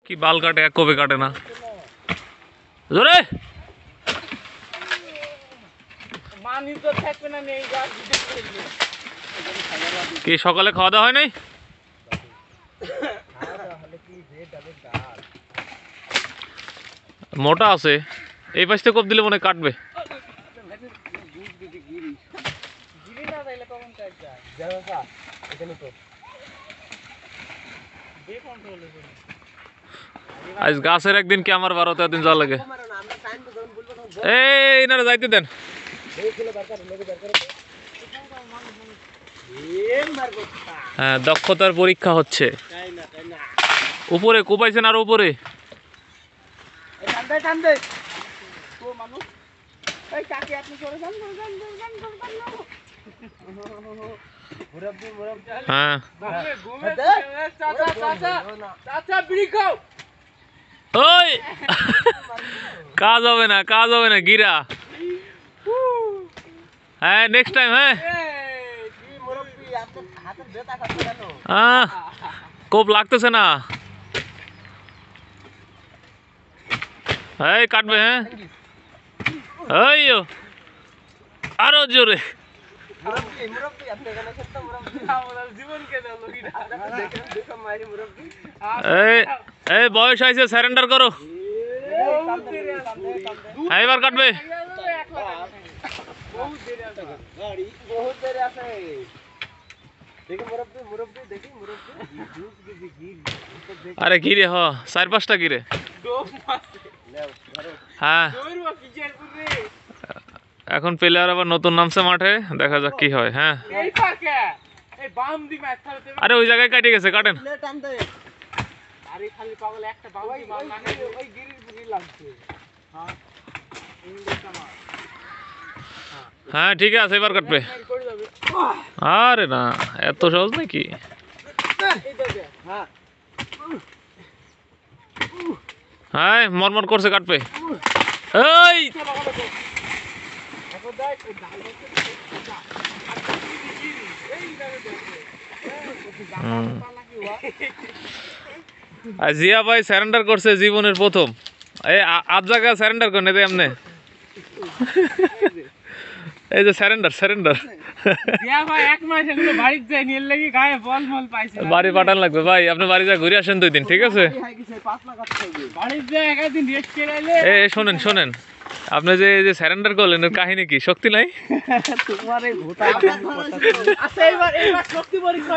কি বাল কাটে এক কবে কাটে না জোরে কি সকালে খাওয়া দাওয়া হয় নাই মোটা আছে এই পাশে কোপ দিলে মনে কাটবে আজ গাছের একদিন কি আমার 12-13 দিন যাওয়া লাগে এই না যাইতে দেন হ্যাঁ দক্ষতার পরীক্ষা হচ্ছে উপরে কোপাইছেন আর উপরে হ্যাঁ ওই কাজ হবে না গিরা হ্যাঁ নেক্সট টাইম হ্যাঁ কোপ লাগতেছে না এই কাটবে হ্যাঁ এই আরো জোরে এই বয়স হয়েছে সারেন্ডার করো এবার কাটবে আরে কি রে 4-5টা কি রে হ্যাঁ এখন প্লেয়ার আবার নতুন নামছে মাঠে দেখা যাক কি হয় হ্যাঁ আরে ওই জায়গায় কাটে গেছে কাটেন হ্যাঁ ঠিক আছে এবার কাটবে আরে না এত সহজ নাকি হ্যাঁ মরমর করছে কাটবে এই জিয়া ভাই সারেন্ডার করছে জীবনের প্রথম এই আজ জায়গা সারেন্ডার করে নেবে এমনি এই যে সারেন্ডার বাড়ি পাঠান লাগবে ভাই আপনি বাড়ি যা ঘুরে আসেন 2 দিন ঠিক আছে শোনেন আপনি যে সারেন্ডার করলেন এর কাহিনী কি শক্তি নাই শক্তি পরীক্ষা